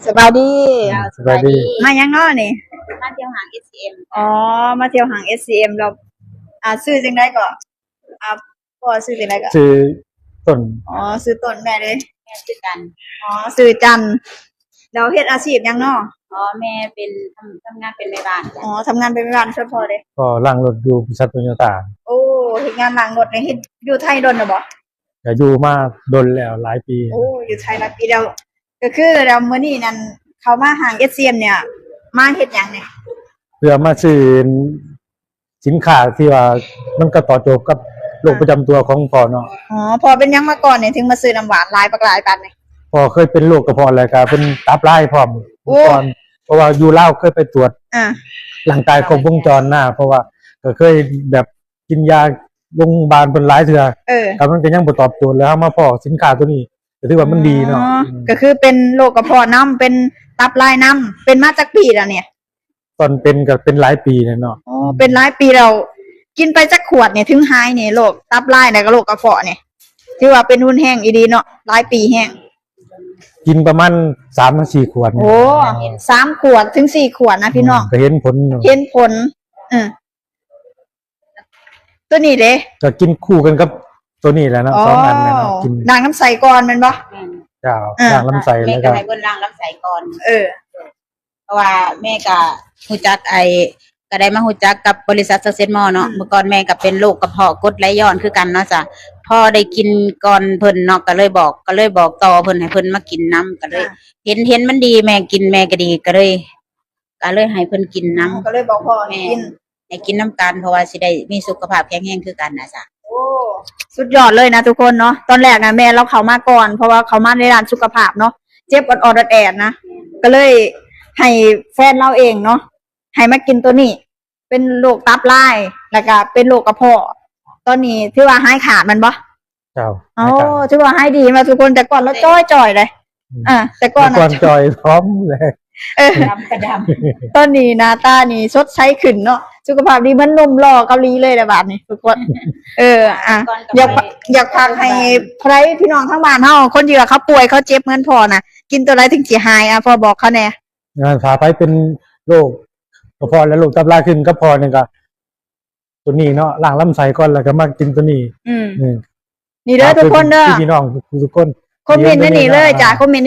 สบายดีสบายดีมายังน้อนี่มาเที่ยวหาง SCM อ๋อมาเที่ยวหาง SCM เราซื้อจังได๋ก็พ่อซื้อจังได๋ก็ชื่อต้นอ๋อซื้อต้นแม่เลยแม่ชื่อกันอ๋อซื้อจันเราเฮ็ดอาชีพหยังน้อแม่เป็นทำงานเป็นแม่บ้านอ๋อทำงานเป็นแม่บ้านช่วยพ่อเด้ก็ล้างรถอยู่บริษัทโตโยต้าโอ้เฮ็ดงานล้างรถนี่เฮ็ดอยู่ไทยดนน่ะบ่ก็อยู่มาดนแล้วหลายปีโอ้อยู่ไทยหลายปีแล้วก็คือแล้วมื้อนี้นั่นเขามาหาง SCM เนี่ยมาเฮ็ดหยังเนี่ยเพื่อมาซื้อสินค้าที่ว่ามันก็ตอบโจทย์กับโรคประจำตัวของพ่อเนาะอ๋อพ่อเป็นหยังมาก่อนเนี่ยถึงมาซื้อน้ำหวานหลายบักหลายปานนี่พ่อเคยเป็นโรคกระเพาะแล้วก็เป็นตับลายพร้อมก่อนเพราะว่าอยู่ลาวเคยไปตรวจร่างกายครบวงจรเพราะว่าก็เคยแบบกินยาโรงพยาบาลเป็นหลายเทื่อแต่มันก็ยังบ่ตอบโจทย์แล้วมาพอสินค้าตัวนี้ก็ถือว่ามันดีเนาะก็คือเป็นโรคกระเพาะน้ำเป็นตับลายน้ำเป็นมาจากปีแล้วเนี่ยตอนเป็นก็เป็นหลายปีเนาะอ๋อเป็นหลายปีเรากินไปจักขวดเนี่ยถึงหายเนี่ยโรคตับลายแล้วก็โรคกระเพาะเนี่ยถือว่าเป็นหุ้นแห้งอีดีเนาะหลายปีแห้งกินประมาณ 3-4 ขวดโอ้3 ขวดถึง4 ขวดนะพี่น้องก็เห็นผลตัวนี้เด้ก็กินคู่กันกับตัวนี้แหละเนาะ2 อันเลยเนาะกินล้างน้ำใสก่อนแม่นบ่เจ้าล้างลำไส้แล้วก็ให้เพิ่นล้างลำไส้ก่อนเพราะว่าแม่ก็ฮู้จักก็ได้มาฮู้จักกับบริษัท Success Mall เนาะเมื่อก่อนแม่ก็เป็นโรคกระเพาะกรดไหลย้อนคือกันเนาะจ้ะพอได้กินก่อนเพิ่นเนาะก็เลยบอกต่อเพิ่นให้เพิ่นมากินน้ำก็เลยเห็นมันดีแม่กินแม่ก็ดีก็เลยให้เพิ่นกินน้ำก็เลยบอกพ่อให้กินให้กินน้ำกันเพราะว่าสิได้มีสุขภาพแข็งแรงคือกันนะจ้ะโอ้สุดยอดเลยนะทุกคนเนาะตอนแรกนะแม่เราเข้ามาก่อนเพราะว่าเขามาในด้านสุขภาพเนาะเจ็บอ่อนๆแอดๆนะก็เลยให้แฟนเราเองเนาะให้มากินตัวนี้เป็นโรคตับลายแล้วก็เป็นโรคกระเพาะตอนนี้ถือว่าหายขาดมันบ่เจ้าโอ้ถือว่าหายดีมาทุกคนแต่ก่อนเราจ้อยๆเลยแต่ก่อนจอยพร้อมเลยดำกระดำตอนนี้หน้าตานี่สดใสขึ้นเนาะสุขภาพดีเหมือนหนุ่มหล่อเกาหลีเลยแหละบาดนี้ทุกคนอยากพาให้ใครพี่น้องทั้งบ้านเฮาคนที่ว่าเขาป่วยเขาเจ็บเหมือนพ่อน่ะกินตัวไรถึงสิหายพ่อบอกเขาแน่ถ้าไปเป็นโรคกระเพาะและโรคตับลายขึ้นก็พอนึงก็ตัวนี้เนาะล้างลำไส้ก่อนแล้วก็มากินตัวนี้นี่เด้อทุกคนเด้อพี่น้องทุกคนคอมเมนต์นี่เลยจ้ะคอมเมนต์